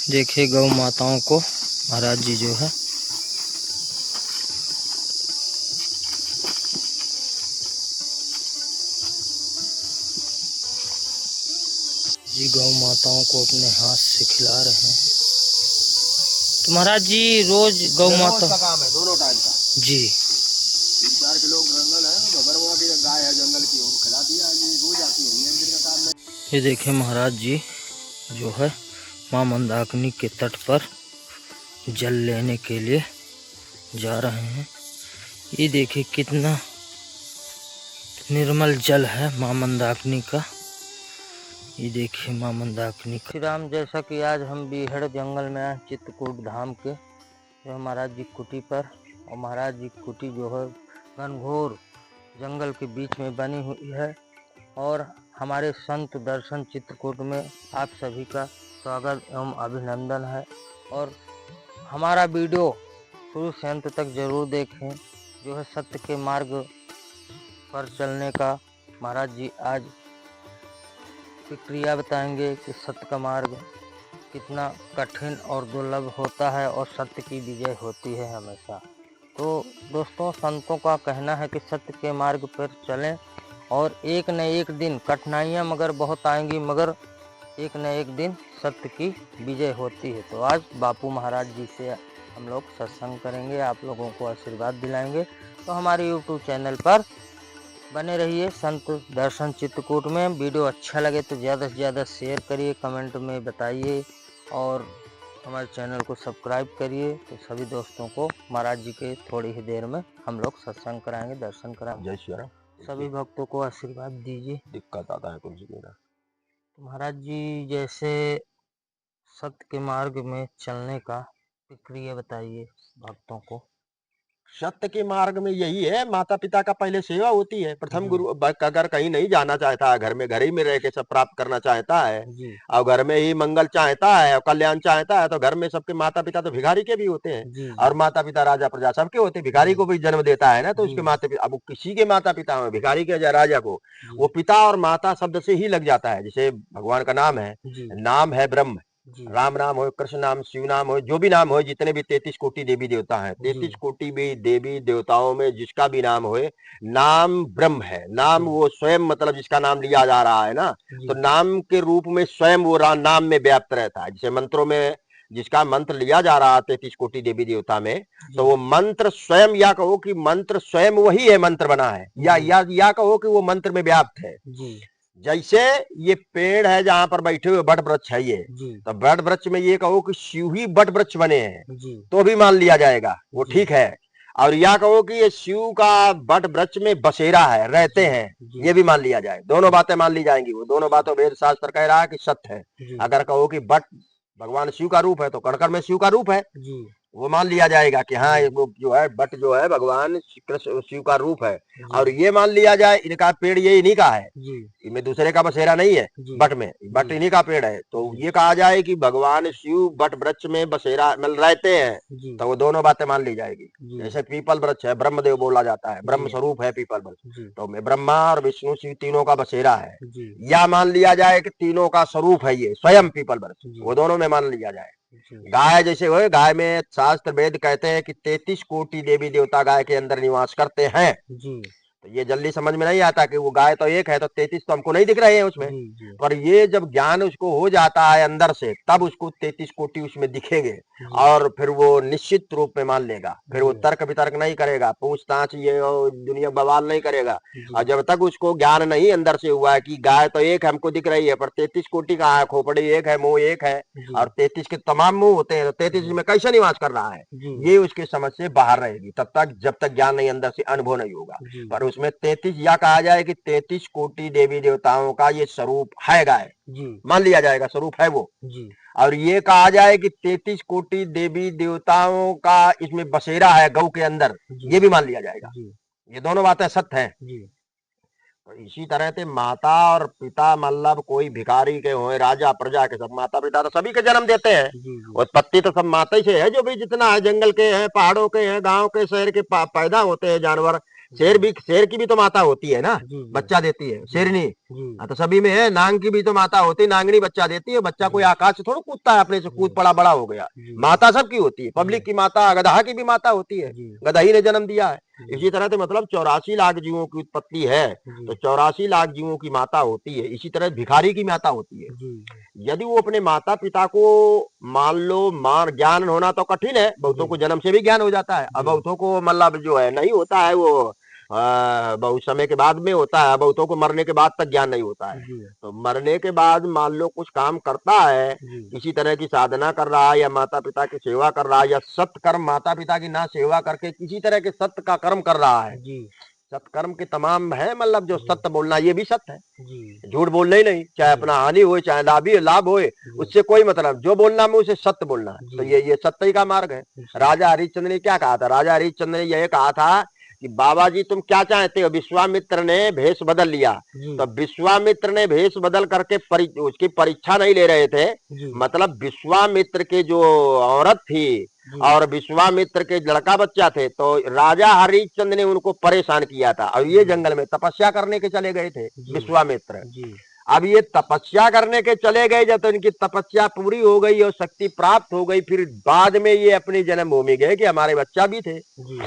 देखिए गौ माताओं को महाराज जी जो है जी गौ माताओं को अपने हाथ से खिला रहे हैं। तो महाराज जी रोज गौ माता का काम है, दोनों टाइम का जी 3-4 किलो जंगल है, बबरवा की गाय है जंगल की, और खिला दिया। ये रोज आती है, एक दिन का काम नहीं। ये देखिए महाराज जी जो है माँ मंदाकिनी के तट पर जल लेने के लिए जा रहे हैं। ये देखिए कितना निर्मल जल है माँ मंदाकिनी का। ये देखिए माँ मंदाकिनी का। श्री राम, जैसा कि आज हम बीहड़ जंगल में आए चित्रकूट धाम के जो महाराज जी कुटी पर, और महाराज जी कुटी जो है घनघोर जंगल के बीच में बनी हुई है। और हमारे संत दर्शन चित्रकूट में आप सभी का स्वागत एवं अभिनंदन है। और हमारा वीडियो शुरू से अंत तक जरूर देखें। जो है सत्य के मार्ग पर चलने का महाराज जी आज प्रक्रिया बताएंगे कि सत्य का मार्ग कितना कठिन और दुर्लभ होता है और सत्य की विजय होती है हमेशा। तो दोस्तों, संतों का कहना है कि सत्य के मार्ग पर चलें और एक न एक दिन कठिनाइयां मगर बहुत आएंगी, मगर एक न एक दिन सत्य की विजय होती है। तो आज बापू महाराज जी से हम लोग सत्संग करेंगे, आप लोगों को आशीर्वाद दिलाएंगे। तो हमारे यूट्यूब चैनल पर बने रहिए संत दर्शन चित्रकूट में। वीडियो अच्छा लगे तो ज़्यादा से ज़्यादा शेयर करिए, कमेंट में बताइए और हमारे चैनल को सब्सक्राइब करिए। तो सभी दोस्तों को महाराज जी के थोड़ी ही देर में हम लोग सत्संग कराएंगे, दर्शन कराएंगे। जय श्री राम। सभी भक्तों को आशीर्वाद दीजिए। दिक्कत आता है तुलसी मेरा। तो महाराज जी जैसे सत्य के मार्ग में चलने का प्रक्रिया बताइए भक्तों को। सत्य के मार्ग में यही है, माता पिता का पहले सेवा होती है। प्रथम गुरु अगर कहीं नहीं जाना चाहता है, घर में घर ही में रह के सब प्राप्त करना चाहता है जी और घर में ही मंगल चाहता है और कल्याण चाहता है, तो घर में सबके माता पिता तो भिखारी के भी होते हैं जी और माता पिता राजा प्रजा सबके होते हैं। भिखारी को भी जन्म देता है ना, तो जी उसके माता पिता, अब किसी के माता पिता हो, भिखारी के या राजा को, जी वो पिता और माता शब्द से ही लग जाता है। जैसे भगवान का नाम है, जी नाम है ब्रह्म, जी राम नाम हो, कृष्ण नाम, शिव नाम हो, जो भी नाम हो, जितने भी 33 कोटि देवी देवता हैं, 33 कोटि भी देवी देवताओं में जिसका भी नाम होए, नाम ब्रह्म है। नाम वो स्वयं, मतलब जिसका नाम लिया जा रहा है ना, तो नाम के रूप में स्वयं वो नाम में व्याप्त रहता है। जैसे मंत्रों में जिसका मंत्र लिया जा रहा है 33 कोटि देवी देवता में, तो वो मंत्र स्वयं, या कहो कि मंत्र स्वयं वही है, मंत्र बना है, या कहो कि वो मंत्र में व्याप्त है। जैसे ये पेड़ है जहां पर बैठे हुए बट वृक्ष है, ये तो बट वृक्ष में ये कहो कि शिव ही बट वृक्ष बने हैं तो भी मान लिया जाएगा, वो ठीक है। और या कहो कि ये शिव का बट वृक्ष में बसेरा है, रहते हैं, ये भी मान लिया जाए। दोनों बातें मान ली जाएंगी। वो दोनों बातों वेद शास्त्र कह रहा है कि सत्य है। अगर कहो कि बट भगवान शिव का रूप है तो कणकर में शिव का रूप है, वो मान लिया जाएगा कि हाँ वो जो है बट जो है भगवान कृष्ण शिव का रूप है। और ये मान लिया जाए इनका पेड़ ये इन्हीं का है, इनमें दूसरे का बसेरा नहीं है, बट में बट इन्हीं का पेड़ है। तो ये कहा जाए कि भगवान शिव बट वृक्ष में बसेरा मतलब रहते हैं, तो वो दोनों बातें मान ली जाएगी। जैसे पीपल वृक्ष है, ब्रह्मदेव बोला जाता है, ब्रह्म स्वरूप है पीपल वृक्ष, तो में ब्रह्मा और विष्णु शिव तीनों का बसेरा है। या मान लिया जाए कि तीनों का स्वरूप है ये स्वयं पीपल वृक्ष, वो दोनों में मान लिया जाए। गाय जैसे हो, गाय में शास्त्र वेद कहते हैं कि 33 कोटि देवी देवता गाय के अंदर निवास करते हैं। तो ये जल्दी समझ में नहीं आता कि वो गाय तो एक है तो 33 तो हमको नहीं दिख रहे हैं उसमें, पर ये जब ज्ञान उसको हो जाता है अंदर से, तब उसको 33 कोटि उसमें दिखेंगे और फिर वो निश्चित रूप में मान लेगा। फिर वो तर्क वितर्क नहीं करेगा, पूछताछ ये दुनिया बवाल नहीं करेगा। और जब तक उसको ज्ञान नहीं अंदर से हुआ है कि गाय तो एक हमको दिख रही है, पर 33 कोटि का है, खोपड़ी एक है, मुंह एक है, और 33 के तमाम मुंह होते हैं, तो 33 में कैसे निवास कर रहा है, ये उसके समझ से बाहर रहेगी तब तक, जब तक ज्ञान नहीं अंदर से अनुभव नहीं होगा। पर उसमें 33 या कहा जाए कि 33 कोटि देवी देवताओं का ये स्वरूप है गाय, मान लिया जाएगा स्वरूप है वो। और ये कहा जाए कि 33 कोटि देवी देवताओं का इसमें बसेरा है गौ के अंदर, ये भी मान लिया जाएगा। ये दोनों बातें सत्य हैं। तो इसी तरह से माता और पिता मतलब कोई भिखारी के होए राजा प्रजा के, सब माता पिता तो सभी के जन्म देते हैं। जी जी उत्पत्ति तो सब माता ही से है, जो भी जितना है जंगल के हैं, पहाड़ों के हैं, गांव के, शहर के पैदा होते हैं जानवर। शेर की भी तो माता होती है ना, जी जी बच्चा देती है शेरनी। जी हाँ, तो सभी में है। नांग की भी तो माता होती है, नांगनी बच्चा देती है। बच्चा कोई जी आकाश से थोड़ा कूदता है, अपने से कूद जी पड़ा बड़ा हो गया। जी माता सबकी होती है, पब्लिक की माता, गधा की भी माता होती है, जी गधा ने जन्म दिया है। जी इसी तरह से मतलब 84 लाख जीवों की उत्पत्ति है, जी तो 84 लाख जीवों की माता होती है। इसी तरह भिखारी की माता होती है। जी यदि वो अपने माता पिता को मान लो, मान ज्ञान होना तो कठिन है, बहुतों को जन्म से भी ज्ञान हो जाता है, अब जी बहुतों को मतलब जो है नहीं होता है, वो बहुत समय के बाद में होता है, बहुतों को मरने के बाद तक ज्ञान नहीं होता है। जी तो मरने के बाद मान लो कुछ काम करता है, जी किसी तरह की साधना कर रहा है, या माता पिता की सेवा कर रहा है, या सत्कर्म, माता पिता की ना सेवा करके किसी तरह के सत्य का कर्म कर रहा है। जी सत्कर्म के तमाम है, मतलब जो जी सत्य बोलना, ये भी सत्य है। जी झूठ बोलना ही नहीं, चाहे जी अपना हानि हो चाहे लाभ होए, जी उससे कोई मतलब, जो बोलना में उसे सत्य बोलना है। तो जी ये सत्य ही का मार्ग है। जी राजा हरिश्चंद्र ने क्या कहा था? राजा हरिश्चंद्र ने यह कहा था कि बाबा जी तुम क्या चाहते हो? विश्वामित्र ने भेष बदल लिया। जी तो विश्वामित्र ने भेष बदल करके उसकी परीक्षा नहीं ले रहे थे। जी मतलब विश्वामित्र के जो औरत थी जी और विश्वामित्र के लड़का बच्चा थे, तो राजा हरिश्चंद्र ने उनको परेशान किया था। और ये जी जंगल में तपस्या करने के चले गए थे जी विश्वामित्र। जी अब ये तपस्या करने के चले गए, जब तो इनकी तपस्या पूरी हो गई और शक्ति प्राप्त हो गई, फिर बाद में ये अपनी जन्मभूमि गए कि हमारे बच्चा भी थे जी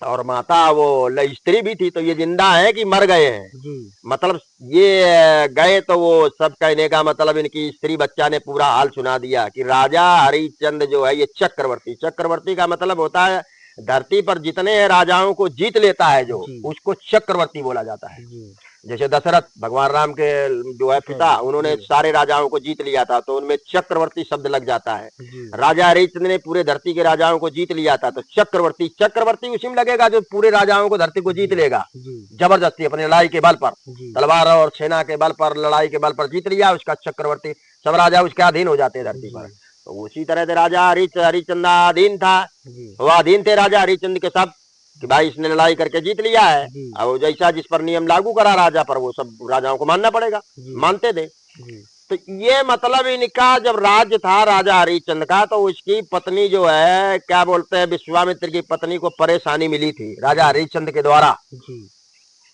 और माता वो स्त्री भी थी, तो ये जिंदा है कि मर गए हैं? जी मतलब ये गए तो वो सब कहने का मतलब, इनकी स्त्री बच्चा ने पूरा हाल सुना दिया कि राजा हरिश्चंद्र जो है ये चक्रवर्ती, चक्रवर्ती का मतलब होता है धरती पर जितने राजाओं को जीत लेता है जो, जी उसको चक्रवर्ती बोला जाता है। जी जैसे दशरथ भगवान राम के जो है अच्छा पिता, जी उन्होंने जी सारे राजाओं को जीत लिया था, तो उनमें चक्रवर्ती शब्द लग जाता है। जी राजा हरिश्चंद्र ने पूरे धरती के राजाओं को जीत लिया था, तो चक्रवर्ती, चक्रवर्ती उसी में लगेगा जो पूरे राजाओं को धरती को जीत जी लेगा जी जबरदस्ती अपनी लड़ाई के बल पर, जी तलवार और सेना के बल पर, लड़ाई के बल पर जीत लिया, उसका चक्रवर्ती। सब राजा उसके अधीन हो जाते हैं धरती जी पर। तो उसी तरह से राजा हरिश्चंद्र अधीन था, जी वो अधीन थे राजा हरिश्चंद्र के सब, कि भाई इसने लड़ाई करके जीत लिया है, जी और जैसा जिस पर नियम लागू करा राजा पर, वो सब राजाओं को मानना पड़ेगा, जी मानते थे। जी तो ये मतलब इनका जब राज्य था राजा हरिश्चंद्र का, तो उसकी पत्नी जो है, क्या बोलते हैं, विश्वामित्र की पत्नी को परेशानी मिली थी राजा जी हरिश्चंद्र के द्वारा। जी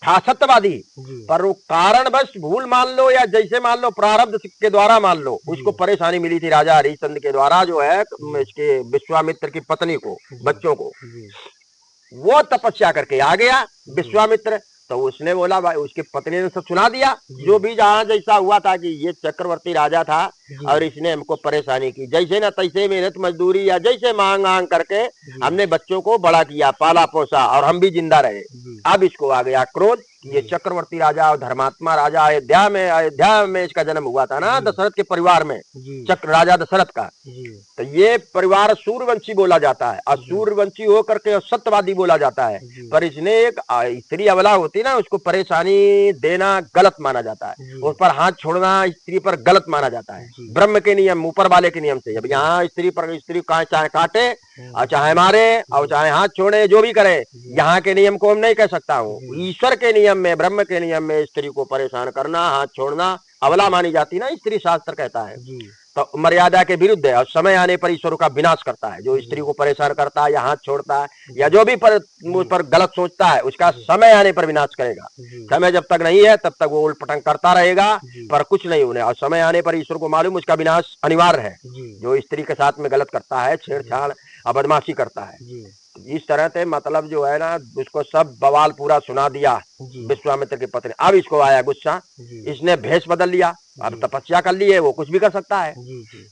था सत्यवादी, जी पर वो कारण बस भूल मान लो, या जैसे मान लो प्रारब्ध के द्वारा मान लो, जी उसको परेशानी मिली थी राजा हरिश्चंद्र के द्वारा जो है, जी इसके विश्वामित्र की पत्नी को, जी बच्चों को। जी वो तपस्या करके आ गया जी विश्वामित्र, तो उसने बोला, भाई उसकी पत्नी ने सब सुना दिया, जी जो भी जहां जैसा हुआ था, कि ये चक्रवर्ती राजा था जी और इसने हमको परेशानी की, जैसे ना तैसे मेहनत मजदूरी या जैसे मांग मांग करके जी हमने बच्चों को बड़ा किया, पाला पोसा, और हम भी जिंदा रहे। जी अब इसको आ गया क्रोध कि ये जी चक्रवर्ती राजा और धर्मात्मा राजा, अयोध्या में इसका जन्म हुआ था ना, जी दशरथ के परिवार में, जी चक्र राजा दशरथ का। जी तो ये परिवार सूर्यवंशी बोला जाता है, और सूर्यवंशी होकर के सत्यवादी बोला जाता है। जी पर इसने एक स्त्री अबला होती ना, उसको परेशानी देना गलत माना जाता है, जी उस पर हाथ छोड़ना स्त्री पर गलत माना जाता है, जी ब्रह्म के नियम, ऊपर वाले के नियम से। जब जी यहाँ स्त्री पर, स्त्री चाहे काटे और हम्म, चाहे मारे और जी चाहे हाथ छोड़े, जो भी करे, जी यहाँ के नियम को हम नहीं कह सकता हूँ। जी ईश्वर के नियम में, ब्रह्म के नियम में स्त्री को परेशान करना, हाथ छोड़ना अबला मानी जाती ना, स्त्री शास्त्र कहता है। जी तो मर्यादा के विरुद्ध है, और समय आने पर ईश्वर का विनाश करता है। जो जी स्त्री को परेशान करता है या हाथ छोड़ता है या जी जो भी जी मुझ पर गलत सोचता है, उसका जी समय आने पर विनाश करेगा। जी समय जब तक नहीं है तब तक वो उल्टपटंग करता रहेगा, जी पर कुछ नहीं होने, और समय आने पर ईश्वर को मालूम उसका विनाश अनिवार्य है। जी जो स्त्री के साथ में गलत करता है, जी छेड़छाड़ और बदमाशी करता है, जी इस तरह से मतलब जो है ना, उसको सब बवाल पूरा सुना दिया जी विश्वामित्र की पत्नी। अब इसको आया गुस्सा, जी इसने भेष बदल लिया। अब जी तपस्या कर ली है, वो कुछ भी कर सकता है। जी जी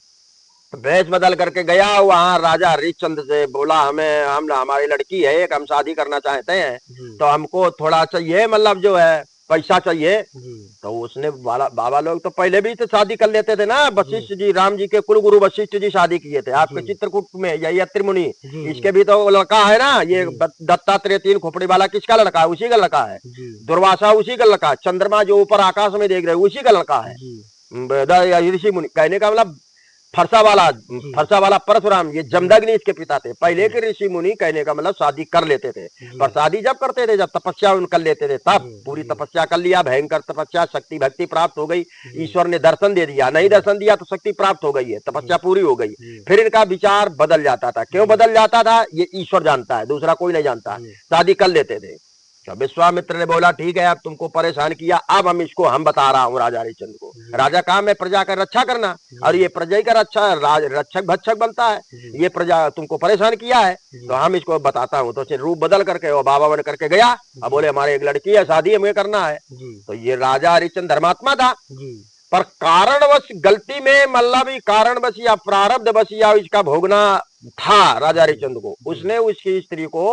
भेष बदल करके गया वहां राजा हरिश्चंद्र से, बोला हमें, हम हमारी लड़की है एक, हम शादी करना चाहते हैं, जी तो हमको थोड़ा चाहिए, मतलब जो है पैसा चाहिए। जी तो उसने बाबा लोग तो पहले भी तो शादी कर लेते थे ना, जी वशिष्ठ जी, राम जी के कुल गुरु वशिष्ठ जी शादी किए थे आपके जी चित्रकूट में, यही अत्रि मुनि। जी इसके भी तो लड़का है ना, ये जी दत्तात्रेय तीन खोपड़ी वाला, किसका लड़का है? उसी का लड़का है। जी दुर्वासा उसी का लड़का है। चंद्रमा जो ऊपर आकाश में देख रहे उसी का लड़का है। जी ऋषि मुनि कहने का मतलब, फरसा वाला परशुराम, ये जमदग्नि इसके पिता थे। पहले के ऋषि मुनि कहने का मतलब शादी कर लेते थे, पर शादी जब करते थे जब तपस्या कर लेते थे, तब पूरी तपस्या कर लिया, भयंकर तपस्या, शक्ति भक्ति प्राप्त हो गई, ईश्वर ने दर्शन दे दिया, नहीं दर्शन दिया तो शक्ति प्राप्त हो गई है, तपस्या पूरी हो गई, फिर इनका विचार बदल जाता था। क्यों बदल जाता था ये ईश्वर जानता है, दूसरा कोई नहीं जानता। शादी कर लेते थे। तो विश्वामित्र ने बोला ठीक है, अब तुमको परेशान किया, अब हम बता रहा हूँ राजा हरिश्चंद्र को। राजा काम है प्रजा का रक्षा करना, और ये प्रजा का रक्षा रक्षक भक्षक बनता है, ये प्रजा तुमको परेशान किया है, तो हम इसको बताता हूँ। तो रूप बदल करके वो बाबा बन करके गया। अब बोले हमारे एक लड़की है, शादी हमें करना है। तो ये राजा हरिश्चंद्र धर्मात्मा था, पर कारणवश गलती में मतलब कारणवश या प्रारब्धवश या इसका भोगना था राजा हरिश्चंद्र को। उसने उसकी स्त्री को,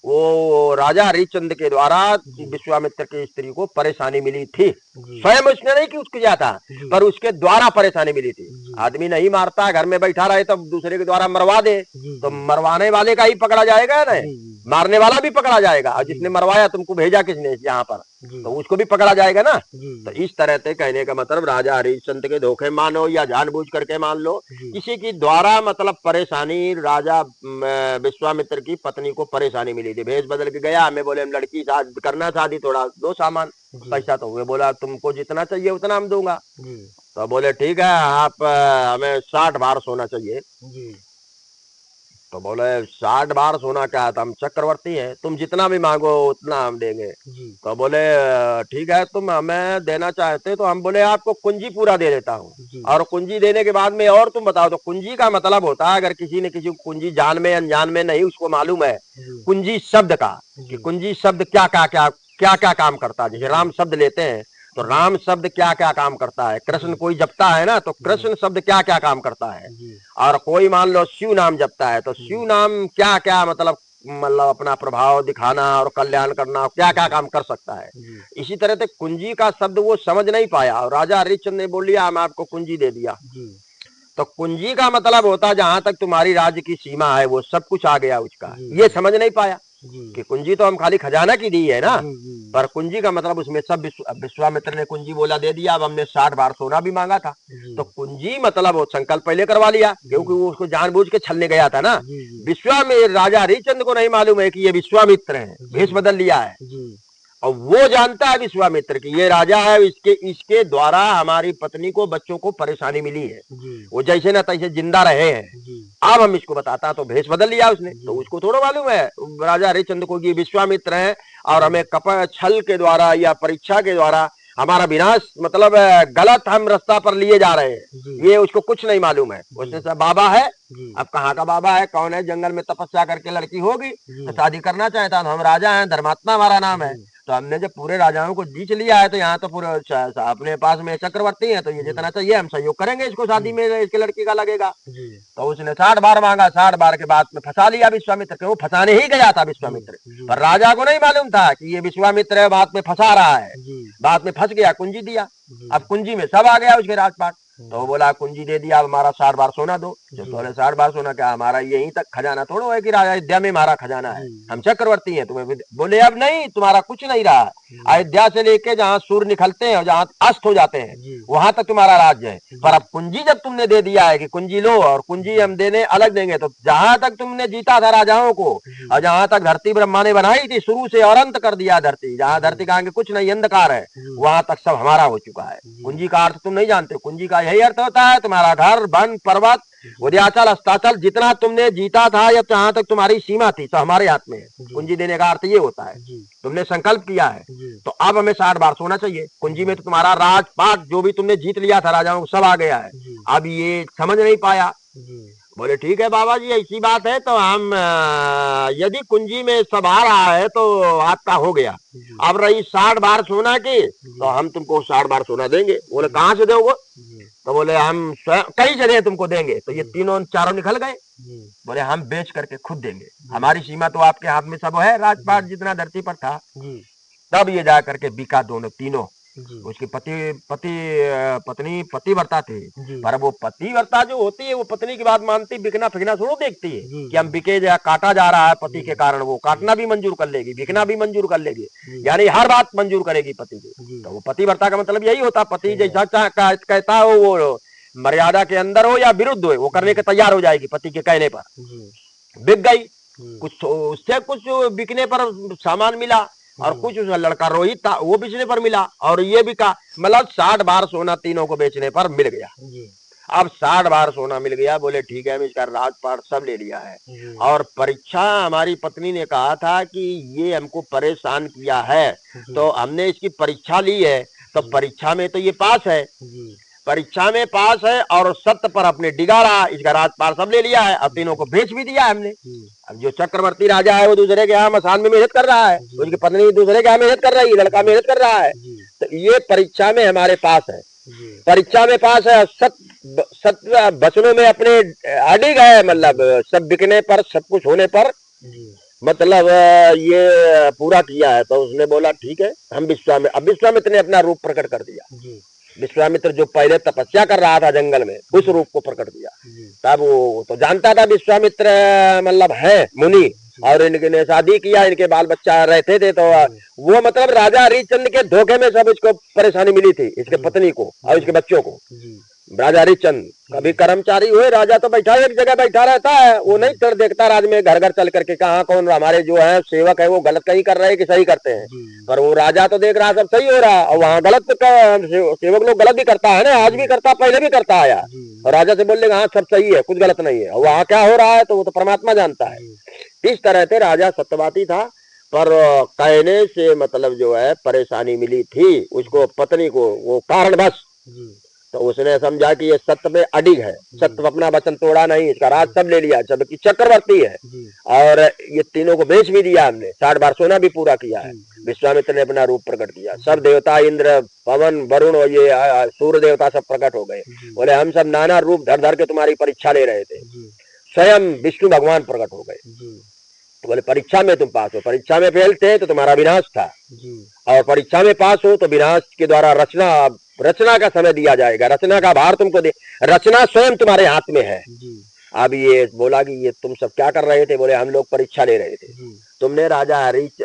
वो राजा हरिश्चंद्र के द्वारा विश्वामित्र की स्त्री को परेशानी मिली थी। स्वयं उसने नहीं कि उसको किया था, पर उसके द्वारा परेशानी मिली थी। आदमी नहीं मारता, घर में बैठा रहे तो दूसरे के द्वारा मरवा दे, तो मरवाने वाले का ही पकड़ा जाएगा ना, मारने वाला भी पकड़ा जाएगा, और जिसने मरवाया तुमको भेजा किसने यहाँ पर, तो उसको भी पकड़ा जाएगा ना। तो इस तरह से कहने का मतलब राजा हरिश्चंद्र के धोखे मानो या जानबूझ करके मान लो, किसी की द्वारा मतलब परेशानी, राजा विश्वामित्र की पत्नी को परेशानी मिली थी। भेष बदल के गया, हमें बोले हम लड़की करना शादी, थोड़ा दो सामान पैसा, तो वे बोला तुमको जितना चाहिए उतना हम दूंगा। तो बोले ठीक है, आप हमें 60 बार सोना चाहिए। तो बोले 60 बार सोना क्या है, हम चक्रवर्ती हैं, तुम जितना भी मांगो उतना हम देंगे। तो बोले ठीक है, तुम हमें देना चाहते तो हम बोले आपको कुंजी पूरा दे देता हूँ, और कुंजी देने के बाद में और तुम बताओ। तो कुंजी का मतलब होता है, अगर किसी ने किसी को कुंजी जान में अनजान में नहीं उसको मालूम है कुंजी शब्द का, कि कुंजी शब्द क्या क्या काम करता है। जैसे राम शब्द लेते हैं तो राम शब्द क्या क्या काम करता है, कृष्ण कोई जपता है ना तो कृष्ण शब्द क्या क्या काम करता है, और कोई मान लो शिव नाम जपता है तो शिव नाम क्या क्या मतलब अपना प्रभाव दिखाना और कल्याण करना, क्या क्या काम कर सकता है। इसी तरह से कुंजी का शब्द वो समझ नहीं पाया, और राजा हरिश्चंद्र ने बोल लिया मैं आपको कुंजी दे दिया। तो कुंजी का मतलब होता है जहां तक तुम्हारी राज्य की सीमा है वो सब कुछ आ गया उसका, ये समझ नहीं पाया कि कुंजी तो हम खाली खजाना की दी है ना, पर कुंजी का मतलब उसमें सब विश्वामित्र ने कुंजी बोला दे दिया। अब हमने 60 बार सोना भी मांगा था, तो कुंजी मतलब वो संकल्प पहले करवा लिया, क्योंकि वो उसको जानबूझ के छलने गया था ना। विश्वामित्र राजा हरिश्चंद्र को नहीं मालूम है कि ये विश्वामित्र है, भेष बदल लिया है, और वो जानता है विश्वामित्र की ये राजा है, इसके द्वारा हमारी पत्नी को बच्चों को परेशानी मिली है, वो जैसे ना तैसे जिंदा रहे हैं। अब हम इसको बताता, तो भेष बदल लिया उसने, तो उसको थोड़ा मालूम है राजा हरिश्चंद्र को कि विश्वामित्र है, और हमें छल के द्वारा या परीक्षा के द्वारा हमारा विनाश मतलब गलत हम रास्ता पर लिए जा रहे हैं, ये उसको कुछ नहीं मालूम है। उसने सब बाबा है, अब कहाँ का बाबा है, कौन है, जंगल में तपस्या करके लड़की होगी तो शादी करना चाहता, तो हम राजा हैं, धर्मात्मा हमारा नाम है। तो हमने जब पूरे राजाओं को जीत लिया है तो यहाँ तो पूरे अपने पास में चक्रवर्ती है, तो ये जितना चाहिए हम सहयोग करेंगे, इसको शादी में इसके लड़की का लगेगा। तो उसने 60 बार मांगा, 60 बार के बाद में फंसा लिया विश्वामित्र को। वो फंसाने ही गया था विश्वामित्र, पर राजा को नहीं मालूम था कि ये विश्वामित्र है, बात में फंसा रहा है, बात में फंस गया, कुंजी दिया। अब कुंजी में सब आ गया उसके राजपाट, तो बोला कुंजी दे दिया, अब हमारा 60 बार सोना दो। जो बोले 60 बार सोना क्या, हमारा यहीं तक खजाना थोड़ा है कि अयोध्या में हमारा खजाना है, हम चक्रवर्ती हैं, तुम्हें बोले अब नहीं, तुम्हारा कुछ नहीं रहा, अयोध्या से लेके जहाँ सूर्य निकलते हैं और जहाँ अस्त हो जाते हैं वहां तक तुम्हारा राज्य है, पर अब कुंजी जब तुमने दे दिया है कि कुंजी लो और कुंजी हम देने अलग देंगे, तो जहां तक तुमने जीता था राजाओं को, और जहां तक धरती ब्रह्मा ने बनाई थी शुरू से और अंत कर दिया धरती, जहां धरती का आगे कुछ नहीं अंधकार है, वहां तक सब हमारा हो चुका है। कुंजी का अर्थ तुम नहीं जानते, कुंजी का यही अर्थ होता है तुम्हारा घर, वन, पर्वत, उदयाचल, अस्ताचल, जितना तुमने जीता था या जहां तक तुम्हारी सीमा थी, तो हमारे हाथ में है। कुंजी देने का अर्थ ये होता है, तुमने संकल्प किया है, तो अब हमें 60 बार सोना चाहिए। कुंजी में तो तुम्हारा राजपाट जो भी तुमने जीत लिया था राजाओं को सब आ गया है। अब ये समझ नहीं पाया, बोले ठीक है बाबा जी ऐसी बात है, तो हम यदि कुंजी में सब आ रहा है तो आपका हो गया, अब रही 60 बार सोना की, तो हम तुमको 60 बार सोना देंगे। बोले कहाँ से दोगे, तो बोले हम कई जगह तुमको देंगे। तो ये तीनों चारों निकल गए, बोले हम बेच करके खुद देंगे, हमारी सीमा तो आपके हाथ में सब है, राजपाट जितना धरती पर था। तब ये जा करके बिका दोनों तीनों। उसके पत्नी पतिव्रता थे, पर वो पतिव्रता जो होती है वो पत्नी की बात मानती, बिकना फिकना थोड़ा देखती है कि हम बिके जा, काटा जा रहा है पति के कारण, वो काटना भी मंजूर कर लेगी, बिकना भी मंजूर कर लेगी, यानी हर बात मंजूर करेगी पति की। तो वो पतिव्रता का मतलब यही होता, पति जैसा कहता हो वो मर्यादा के अंदर हो या विरुद्ध हो, वो करने के तैयार हो जाएगी पति के कहने पर। बिक गई, कुछ उससे कुछ बिकने पर सामान मिला और कुछ उसका लड़का रोहित था वो बेचने पर मिला और ये बिका, मतलब 60 बार सोना तीनों को बेचने पर मिल गया। अब 60 बार सोना मिल गया, बोले ठीक है, हम इसका राजपाट सब ले लिया है। और परीक्षा, हमारी पत्नी ने कहा था कि ये हमको परेशान किया है, तो हमने इसकी परीक्षा ली है, तो परीक्षा में तो ये पास है, परीक्षा में पास है और सत्य पर अपने डिगाड़ा, इसका राजपाट सब ले लिया है और तीनों को बेच भी दिया है हमने। अब जो चक्रवर्ती राजा है वो दूसरे के यहाँ मसान में मेहनत कर रहा है, उसकी पत्नी दूसरे के यहाँ मेहनत कर रही है, लड़का मेहनत कर रहा है, तो ये परीक्षा में हमारे पास है, परीक्षा में पास है, सत्य वचनों में अपने अडिग है, मतलब सब बिकने पर, सब कुछ होने पर, मतलब ये पूरा किया है। तो उसने बोला ठीक है, हम विश्वामित्र, अब विश्वामित्र ने अपना रूप प्रकट कर दिया। विश्वामित्र जो पहले तपस्या कर रहा था जंगल में, उस रूप को प्रकट दिया। तब वो तो जानता था विश्वामित्र मतलब है मुनि, और इनके शादी किया, इनके बाल बच्चा रहते थे, तो वो मतलब राजा हरिश्चंद्र के धोखे में सब इसको परेशानी मिली थी, इसके पत्नी को और इसके बच्चों को। राजा हरिश्चंद्र कभी कर्मचारी हुए, राजा तो बैठा एक जगह बैठा रहता है, वो नहीं कर देखता राज में घर घर चल करके कहाँ कौन हमारे जो है सेवक है वो गलत कहीं कर रहे हैं कि सही करते हैं, पर वो राजा तो देख रहा सब सही हो रहा है, और वहाँ गलत सेवक लोग गलत भी करता है ना, आज भी करता, पहले भी करता आया, और राजा से बोल देगा हाँ सब सही है, कुछ गलत नहीं है, और वहाँ क्या हो रहा है तो वो तो परमात्मा जानता है। इस तरह से राजा सत्यवादी था, पर कहने से मतलब जो है परेशानी मिली थी उसको, पत्नी को, वो कारणवश, तो उसने समझा कि ये सत्य में अडिग है, सत्य अपना वचन तोड़ा नहीं, इसका राज सब ले लिया, जबकि चक्रवर्ती है, और ये तीनों को बेच भी दिया हमने, 60 बार सोना भी पूरा किया है। विश्वामित्र ने अपना रूप प्रकट किया, सब देवता, इंद्र, पवन, वरुण और ये सूर्य देवता सब प्रकट हो गए, बोले हम सब नाना रूप धर धर के तुम्हारी परीक्षा ले रहे थे, स्वयं विष्णु भगवान प्रकट हो गए, तो बोले परीक्षा में तुम पास हो, परीक्षा में फेल थे तो तुम्हारा विनाश था, और परीक्षा में पास हो तो विनाश के द्वारा रचना का समय दिया जाएगा, रचना का भार तुमको दे, रचना स्वयं तुम्हारे हाथ में है। अब ये बोला कि ये तुम सब क्या कर रहे थे, बोले हम लोग परीक्षा ले रहे थे, तुमने राजा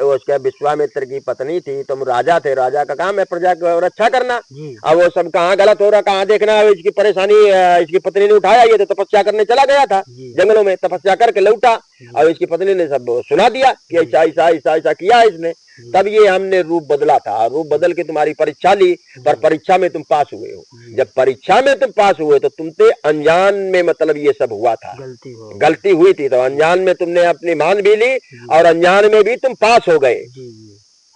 उसके विश्वामित्र की पत्नी थी, तुम राजा थे, राजा का काम है प्रजा की रक्षा करना, अब वो सब कहाँ गलत हो रहा कहाँ देखना, इसकी परेशानी इसकी पत्नी ने उठाया, ये तो तपस्या करने चला गया था जंगलों में, तपस्या करके लौटा, और इसकी पत्नी ने सब सुना दिया कि ऐसा ऐसा ऐसा ऐसा किया इसने, तब ये हमने रूप बदला था, रूप बदल के तुम्हारी परीक्षा ली, पर परीक्षा में तुम पास हुए हो, जब परीक्षा में तुम पास हुए तो तुमसे अनजान में मतलब ये सब हुआ था, गलती हुई थी, तो अनजान में तुमने अपनी मान भी ली और अनजान में भी तुम पास हो गए,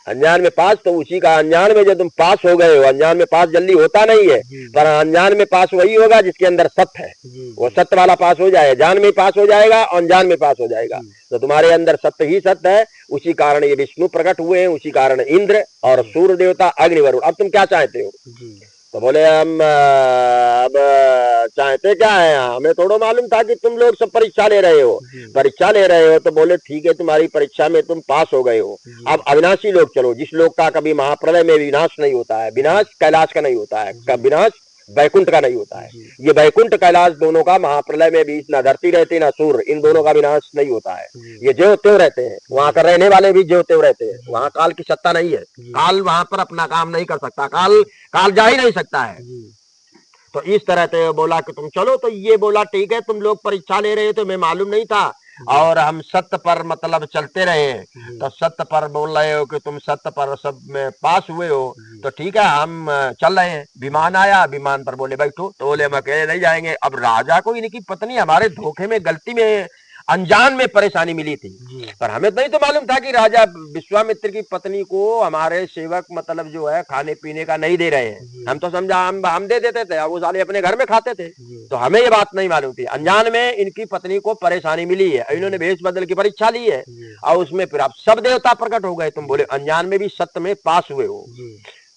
अनजान में पास, तो उसी का अनजान में जब तुम पास हो गए हो, अनजान में पास जल्दी होता नहीं है, पर अनजान में पास वही होगा जिसके अंदर सत्य है, वो सत्य वाला पास हो जाए, जान में पास हो जाएगा, अनजान में पास हो जाएगा, तो तुम्हारे अंदर सत्य ही सत्य है, उसी कारण ये विष्णु प्रकट हुए हैं, उसी कारण इंद्र और सूर्य देवता, अग्नि, वरुण। अब तुम क्या चाहते हो, तो बोले हम अब चाहते क्या है, हमें थोड़ा मालूम था कि तुम लोग सब परीक्षा ले रहे हो, परीक्षा ले रहे हो, तो बोले ठीक है तुम्हारी परीक्षा में तुम पास हो गए हो, अब अविनाशी लोग चलो, जिस लोग का कभी महाप्रलय में विनाश नहीं होता है, विनाश कैलाश का नहीं होता है, विनाश वैकुंठ का नहीं होता है, ये वैकुंठ कैलाश दोनों का महाप्रलय में भी ना धरती रहती ना सूर्य, इन दोनों का विनाश नहीं होता है, ये ज्यों त्यों रहते हैं, वहां का रहने वाले भी ज्यों त्यों रहते हैं, वहां काल की सत्ता नहीं है, काल वहां पर अपना काम नहीं कर सकता, काल जा ही नहीं सकता है। तो इस तरह से बोला कि तुम चलो, तो ये बोला ठीक है तुम लोग परीक्षा ले रहे थे, मैं मालूम नहीं था, और हम सत्य पर मतलब चलते रहे, तो सत्य पर बोल रहे हो कि तुम सत्य पर सब में पास हुए हो, तो ठीक है हम चल रहे हैं। विमान आया, विमान पर बोले बैठो, तो बोले हम अकेले नहीं जाएंगे। अब राजा को इनकी पत्नी हमारे धोखे में, गलती में, अनजान में परेशानी मिली थी, पर हमें नहीं तो मालूम था कि राजा विश्वामित्र की पत्नी को हमारे सेवक मतलब जो है खाने पीने का नहीं दे रहे हैं, हम तो समझा हम दे देते थे, वो साले अपने घर में खाते थे, तो हमें ये बात नहीं मालूम थी, अनजान में इनकी पत्नी को परेशानी मिली है, इन्होंने भेष बदल की परीक्षा ली है, और उसमें फिर आप सब देवता प्रकट हो गए, तुम बोले अनजान में भी सत्य में पास हुए हो।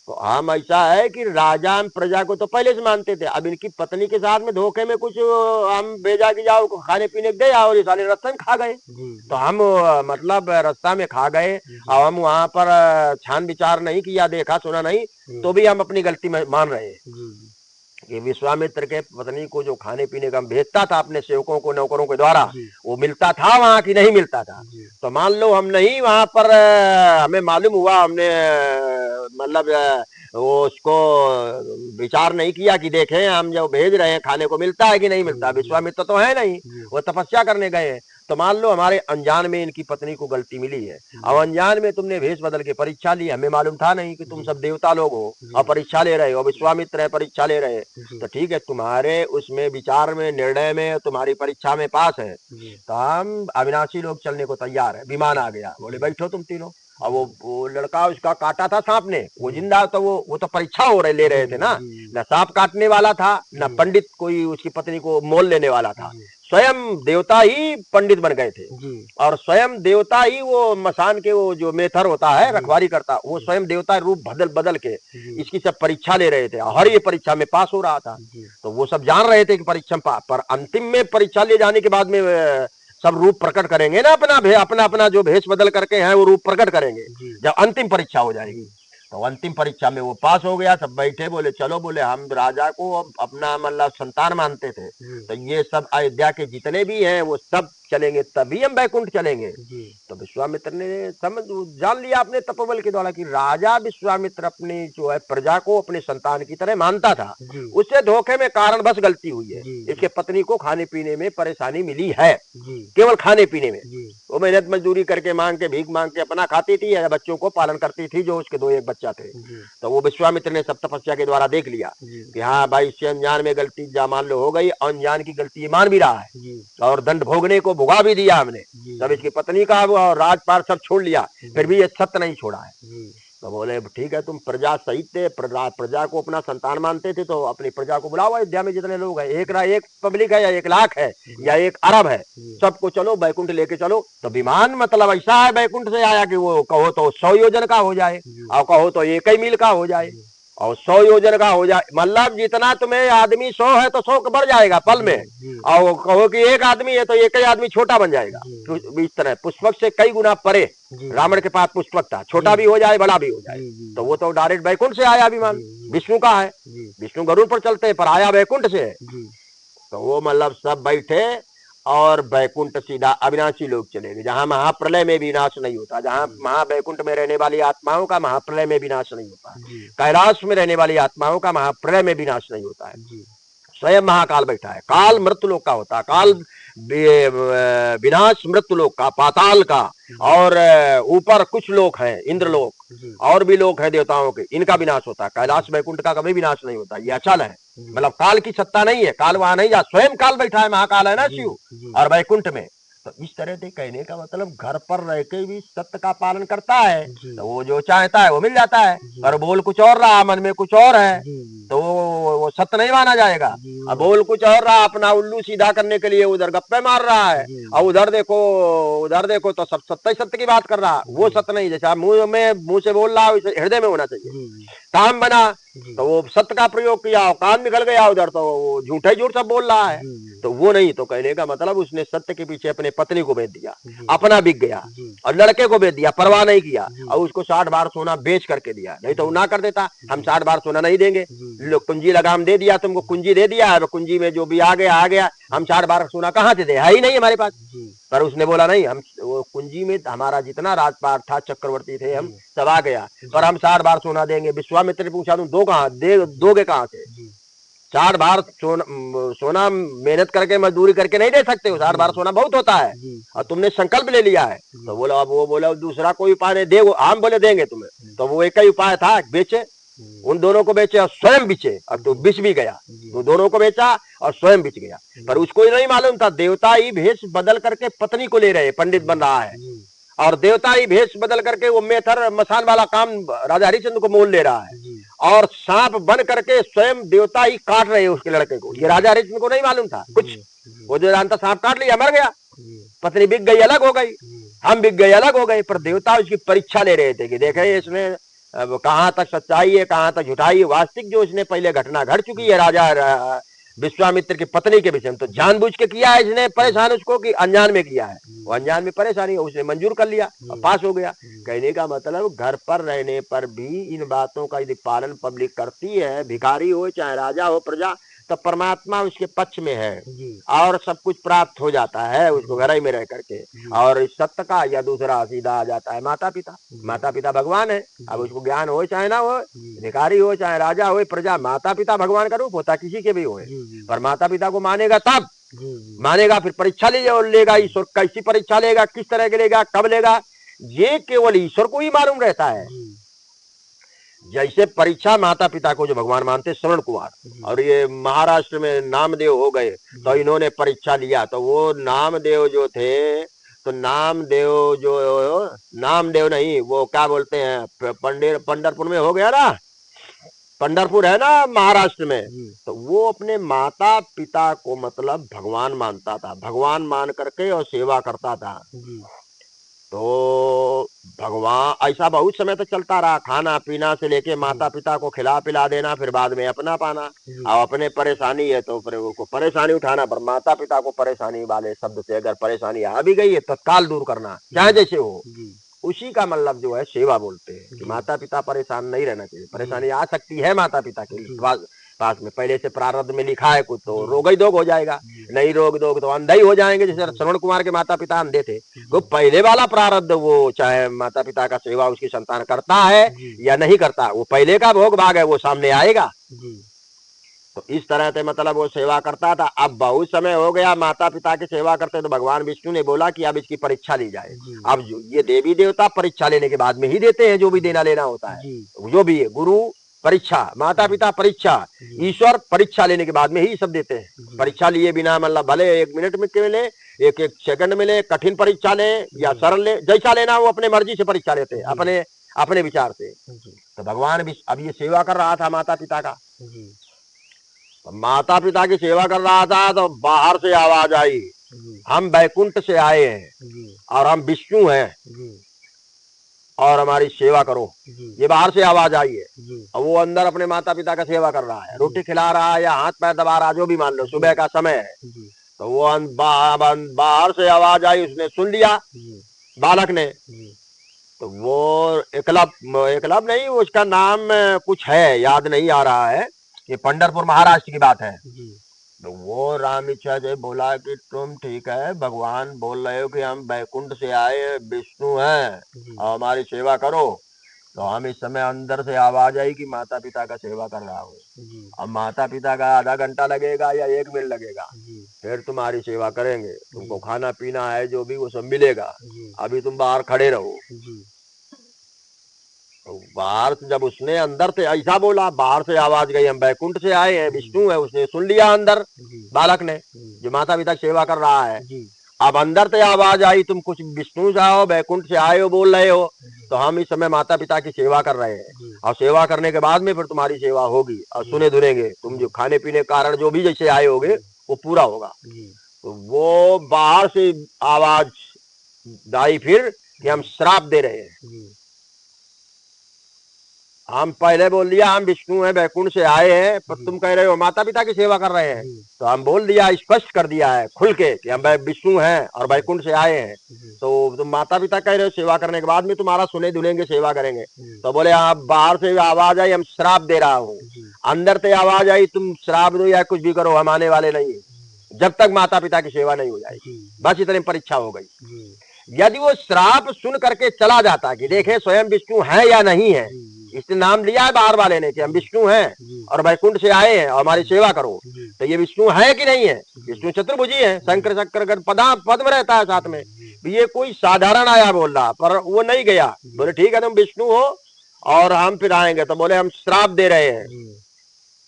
तो हम ऐसा है कि राजा प्रजा को तो पहले से मानते थे, अब इनकी पत्नी के साथ में धोखे में कुछ हम भेजा कि जाओ खाने पीने गए, और ये साले रास्ते में खा गए, तो हम मतलब रास्ता में खा गए, और हम वहां पर छान विचार नहीं किया, देखा सुना नहीं, तो भी हम अपनी गलती में मान रहे हैं कि विश्वामित्र के पत्नी को जो खाने पीने का भेजता था अपने सेवकों को, नौकरों के द्वारा, वो मिलता था वहां की नहीं मिलता था, तो मान लो हम नहीं वहां पर, हमें मालूम हुआ, हमने मतलब वो उसको विचार नहीं किया कि देखें हम जो भेज रहे हैं खाने को मिलता है कि नहीं मिलता। विश्वामित्र तो है नहीं, वो तपस्या करने गए हैं। तो मान लो हमारे अनजान में इनकी पत्नी को गलती मिली है, अब अनजान में तुमने भेष बदल के परीक्षा ली, हमें मालूम था नहीं कि तुम सब देवता लोग हो और परीक्षा ले रहे हो, विश्वामित्र है परीक्षा ले रहे हैं। तो ठीक है, तुम्हारे उसमें विचार में, निर्णय में, तुम्हारी परीक्षा में पास है, तो हम अविनाशी लोग चलने को तैयार है। विमान आ गया, बोले बैठो तुम तीनों। अब वो लड़का उसका काटा था सांप ने, वो जिंदा, तो वो तो परीक्षा हो रहे ले रहे थे ना, न सांप काटने वाला था, न पंडित कोई उसकी पत्नी को मोल लेने वाला था। स्वयं देवता ही पंडित बन गए थे और स्वयं देवता ही वो मसान के वो जो मेथर होता है रखवारी करता, वो स्वयं देवता रूप बदल बदल के इसकी सब परीक्षा ले रहे थे और ये परीक्षा में पास हो रहा था। तो वो सब जान रहे थे कि परीक्षा में पर अंतिम में परीक्षा ले जाने के बाद में सब रूप प्रकट करेंगे ना, अपना अपना जो भेष बदल करके हैं वो रूप प्रकट करेंगे जब अंतिम परीक्षा हो जाएगी। तो अंतिम परीक्षा में वो पास हो गया। सब बैठे, बोले चलो, बोले हम राजा को अपना मतलब संतान मानते थे, तो ये सब अयोध्या के जितने भी हैं वो सब चलेंगे, तभी हम बैकुंठ चलेंगे। तो विश्वामित्र ने समझ जान लिया अपने तपोबल के द्वारा कि राजा विश्वामित्र अपनी जो है प्रजा को अपने संतान की तरह मानता था, उससे धोखे में कारण बस गलती हुई है। इसके पत्नी को खाने पीने में परेशानी मिली है, केवल खाने पीने में। वो मेहनत मजदूरी करके मांग के भीख मांग के अपना खाती थी या बच्चों को पालन करती थी, जो उसके 2 एक बच्चा थे। तो वो विश्वामित्र ने सब तपस्या के द्वारा देख लिया कि हाँ भाई, इससे अनजान में गलती जा मान लो हो गई, अनजान की गलती मान भी रहा है और दंड भोगने को भुगा भी दिया हमने, सब इसकी पत्नी का और राजपाट सब छोड़ लिया, फिर भी ये सत्य नहीं छोड़ा है। तो बोले ठीक है, तुम प्रजा सहित थे, प्रजा को अपना संतान मानते थे, तो अपनी प्रजा को बुलाओ, अयोध्या में जितने लोग हैं, एक पब्लिक है या 1 लाख है या 1 अरब है, सबको चलो बैकुंठ लेके चलो। तो विमान मतलब ऐसा है बैकुंठ से आया कि वो कहो तो 100 योजन का हो जाए और कहो तो 1 ही मील का हो जाए और 100 योजन का हो जाए, मतलब जितना तुम्हें आदमी 100 है तो 100 बढ़ जाएगा पल में, और कहो कि 1 आदमी है तो 1 ही आदमी छोटा बन जाएगा। तो इस तरह पुष्पक से कई गुना परे रावण के पास पुष्पक था, छोटा भी हो जाए बड़ा भी हो जाए। तो वो तो डायरेक्ट बैकुंठ से आया विमान, विष्णु का है, विष्णु गरुड़ पर चलते हैं, पर आया बैकुंठ से है। तो वो मतलब सब बैठे और बैकुंठ सीधा अविनाशी लोग चलेंगे, जहां महाप्रलय में विनाश नहीं होता, जहां महावैकुंठ में रहने वाली आत्माओं का महाप्रलय में विनाश नहीं होता, कैलाश में रहने वाली आत्माओं का महाप्रलय में विनाश नहीं होता है। स्वयं महाकाल बैठा है, काल मृत्युलोक का होता है, काल विनाश मृत्युलोक का, पाताल का, और ऊपर कुछ लोक हैं, इंद्रलोक और भी लोक है देवताओं के, इनका विनाश होता है। कैलाश वैकुंठ का कभी विनाश नहीं होता, ये अचल है, मतलब काल की सत्ता नहीं है, काल वहां नहीं जा, स्वयं काल बैठा है, महाकाल है ना शिव, और वैकुंठ में। तो इस तरह से कहने का मतलब घर पर रह के भी सत्य का पालन करता है, तो वो जो चाहता है वो मिल जाता है, पर बोल कुछ और रहा, मन में कुछ और है, तो वो सत्य नहीं माना जाएगा। अब बोल कुछ और रहा, अपना उल्लू सीधा करने के लिए उधर गप्पे मार रहा है, और उधर देखो तो सब सत्य सत्य की बात कर रहा, वो सत्य नहीं। जैसा मुंह से बोल रहा है हृदय में होना चाहिए। काम बना तो वो सत्य का प्रयोग किया, कान निकल गया उधर तो वो झूठे झूठ सब बोल रहा है, तो वो नहीं। तो कहने का मतलब उसने सत्य के पीछे अपने पत्नी को बेच दिया, अपना बिक गया, और लड़के को बेच दिया, परवाह नहीं किया, और उसको 60 बार सोना बेच करके दिया, नहीं तो वो ना कर देता, हम 60 बार सोना नहीं देंगे, कुंजी लगाम दे दिया, तुमको कुंजी दे दिया, कुंजी में जो भी आ गया, हम 60 बार सोना कहाँ से दे, है ही नहीं हमारे पास। पर उसने बोला नहीं, हम वो कुंजी में हमारा जितना राजपाट था, चक्रवर्ती थे, हम सब आ गया, पर हम 60 बार सोना देंगे। विश्वामित्र ने पूछा तुम दोगे कहाँ से? 60 बार सोना मेहनत करके मजदूरी करके नहीं दे सकते हो, 60 बार सोना बहुत होता है, और तुमने संकल्प ले लिया है। तो बोला, अब वो बोला दूसरा कोई उपाय नहीं, दे, हम बोले देंगे तुम्हें, तो वो एक ही उपाय था, बेचे, उन दोनों को बेचे और स्वयं बिचे, और तो बिच भी गया, तो दोनों को बेचा और स्वयं बिच गया। पर उसको नहीं मालूम था देवता ही भेष बदल करके पत्नी को ले रहे, पंडित बन रहा है, और देवता ही भेष बदल करके वो मेथर मसान वाला काम राजा हरिश्चंद्र को मोल ले रहा है, और सांप बन करके स्वयं देवता ही काट रहे हैं उसके लड़के को। ये राजा हरिश्चंद्र को नहीं मालूम था कुछ, वो जो जानता सांप काट लिया, मर गया, पत्नी बिक गई, अलग हो गई, हम बिक गए, अलग हो गए। पर देवता उसकी परीक्षा ले रहे थे कि देखे इसने अब कहाँ तक सच्चाई है, कहाँ तक झुठाई है, वास्तविक जो इसने पहले घटना घट चुकी है राजा विश्वामित्र की पत्नी के विषय में, तो जानबूझ के किया है इसने, परेशान उसको कि अनजान में किया है, वो अनजान में परेशानी उसने मंजूर कर लिया और पास हो गया। कहने का मतलब घर पर रहने पर भी इन बातों का यदि पालन पब्लिक करती है, भिखारी हो चाहे राजा हो प्रजा, तो परमात्मा उसके पक्ष में है जी और सब कुछ प्राप्त हो जाता है उसको घर ही में रह करके। और इस सत्य का या दूसरा सीधा आ जाता है माता पिता। माता पिता भगवान है। अब उसको ज्ञान हो चाहे ना हो, भिखारी हो चाहे राजा हो, प्रजा, माता पिता भगवान का रूप होता, किसी के भी हो। पर माता पिता को मानेगा तब मानेगा, फिर परीक्षा लेगा। ईश्वर कैसी परीक्षा लेगा, किस तरह के लेगा, कब लेगा, ये केवल ईश्वर को ही मालूम रहता है। जैसे परीक्षा माता पिता को जो भगवान मानते श्रवण कुमार, और ये महाराष्ट्र में नामदेव हो गए तो इन्होंने परीक्षा लिया। तो वो नामदेव जो थे, तो नामदेव नहीं, वो क्या बोलते हैं, पंढरपुर में हो गया ना, पंढरपुर है ना महाराष्ट्र में। तो वो अपने माता पिता को मतलब भगवान मानता था, भगवान मान करके और सेवा करता था। तो भगवान ऐसा बहुत समय तक चलता रहा, खाना पीना से लेके माता पिता को खिला पिला देना, फिर बाद में अपना पाना। अब अपने परेशानी है तो फिर वो परेशानी उठाना, पर माता पिता को परेशानी वाले शब्द से अगर परेशानी आ भी गई है तत्काल दूर करना, चाहे जैसे हो। उसी का मतलब जो है सेवा बोलते हैं कि माता पिता परेशान नहीं रहना चाहिए। परेशानी आ सकती है माता पिता के पास में, पहले से प्रारब्ध में लिखा है कुछ, तो रोग ही दोग हो जाएगा, नहीं रोग दोग तो अंधे ही हो जाएंगे। जैसे श्रवण कुमार के माता पिता अंधे थे, वो पहले वाला प्रारब्ध, वो चाहे माता पिता का सेवा उसकी संतान करता है या नहीं करता, वो पहले का भोग भाग है, वो सामने आएगा। तो इस तरह से मतलब वो सेवा करता था। अब बहुत समय हो गया माता पिता की सेवा करते, तो भगवान विष्णु ने बोला कि अब इसकी परीक्षा ली जाए। अब ये देवी देवता परीक्षा लेने के बाद में ही देते हैं जो भी देना लेना होता है, जो भी है। गुरु परीक्षा, माता पिता परीक्षा, ईश्वर परीक्षा लेने के बाद में ही सब देते हैं। परीक्षा लिए बिना मतलब भले 1 मिनट में मिले, 1 सेकंड में ले, कठिन परीक्षा ले या सरल ले, जैसा लेना वो अपने मर्जी से परीक्षा लेते हैं, अपने विचार से। तो भगवान भी अब ये सेवा कर रहा था माता पिता का, तो माता पिता की सेवा कर रहा था, तो बाहर से आवाज आई, हम बैकुंठ से आए हैं और हम विष्णु हैं और हमारी सेवा करो। ये बाहर से आवाज आई है। और वो अंदर अपने माता पिता का सेवा कर रहा है, रोटी खिला रहा है या हाथ पैर दबा रहा है, जो भी मान लो, सुबह का समय है। तो वो बाहर से आवाज आई, उसने सुन लिया बालक ने। तो वो एकलव नहीं, उसका नाम कुछ है, याद नहीं आ रहा है, ये पंढरपुर महाराष्ट्र की बात है। तो वो राम इच्छा से बोला कि तुम ठीक है, भगवान बोल रहे हो कि हम बैकुंठ से आए, विष्णु हैं और हमारी सेवा करो। तो हम इस समय अंदर से आवाज आई कि माता पिता का सेवा कर रहा हूँ। अब माता पिता का आधा घंटा लगेगा या 1 मिनट लगेगा, फिर तुम्हारी सेवा करेंगे। तुमको खाना पीना है जो भी वो सब मिलेगा, अभी तुम बाहर खड़े रहो। तो बाहर से जब उसने अंदर से ऐसा बोला, बाहर से आवाज गई, हम बैकुंठ से आए हैं, विष्णु है, उसने सुन लिया अंदर बालक ने जो माता पिता की सेवा कर रहा है। अब अंदर से आवाज आई, तुम कुछ विष्णु से आओ, बैकुंठ से आए हो, बोल रहे हो, तो हम इस समय माता पिता की सेवा कर रहे हैं और सेवा करने के बाद में फिर तुम्हारी सेवा होगी और सुने धुनेंगे, तुम जो खाने पीने कारण जो भी जैसे आए होगे वो पूरा होगा। तो वो बाहर से आवाज आई फिर कि हम श्राप दे रहे हैं। हम पहले बोल दिया हम विष्णु हैं, बैकुंठ से आए हैं, पर तुम कह रहे हो माता पिता की सेवा कर रहे हैं। तो हम बोल दिया, स्पष्ट कर दिया है खुल के कि हम विष्णु हैं और बैकुंठ से आए हैं। तो तुम माता पिता कह रहे हो सेवा करने के बाद में तुम्हारा सुने धुलेंगे, सेवा करेंगे। तो बोले आप बाहर से आवाज आई, हम श्राप दे रहा हूँ। अंदर से आवाज आई, तुम श्राप दो या कुछ भी करो, हम आने वाले नहीं है जब तक माता पिता की सेवा नहीं हो जाएगी। बस इतनी परीक्षा हो गई। यदि वो श्राप सुन करके चला जाता कि देखे स्वयं विष्णु है या नहीं है, इसने नाम लिया है बाहर वाले ने कि हम विष्णु हैं और बैकुंठ से आए हैं और हमारी सेवा करो, तो ये विष्णु है कि नहीं है? विष्णु चतुर्भुजी है, शंकर चक्र पद में रहता है साथ में। ये कोई साधारण आया बोल रहा, पर वो नहीं गया। बोले ठीक है तुम विष्णु हो और हम फिर आएंगे। तो बोले हम श्राप दे रहे हैं,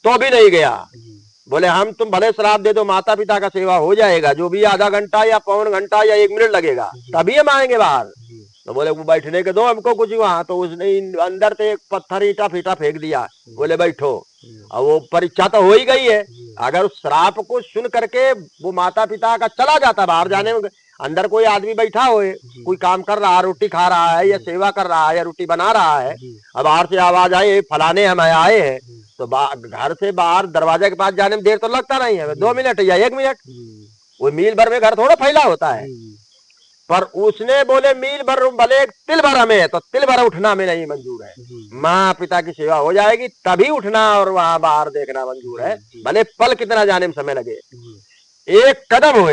तो भी नहीं गया। बोले हम तुम भले श्राप दे दो, माता पिता का सेवा हो जाएगा, जो भी आधा घंटा या पौन घंटा या 1 मिनट लगेगा, तभी हम आएंगे बाहर। तो बोले वो बैठने के दो हमको कुछ वहां। तो उसने अंदर से एक पत्थर ईटा फीटा फेंक दिया, बोले बैठो। अब वो परीक्षा तो हो ही गई है। अगर उस श्राप को सुन करके वो माता पिता का चला जाता बाहर जाने में, अंदर कोई आदमी बैठा हो, कोई काम कर रहा है, रोटी खा रहा है या सेवा कर रहा है या रोटी बना रहा है, अब बाहर से आवाज आई फलाने हम आए हैं, तो घर से बाहर दरवाजे के पास जाने में देर तो लगता नहीं है, 2 मिनट या 1 मिनट। वो मील भर में घर थोड़ा फैला होता है, पर उसने बोले मील भर भले एक तिल भर हमें है, तो तिल भर उठना में नहीं मंजूर है। जी माँ पिता की सेवा हो जाएगी तभी उठना और वहां बाहर देखना मंजूर है, जी भले पल कितना जाने में समय लगे। जी एक कदम हो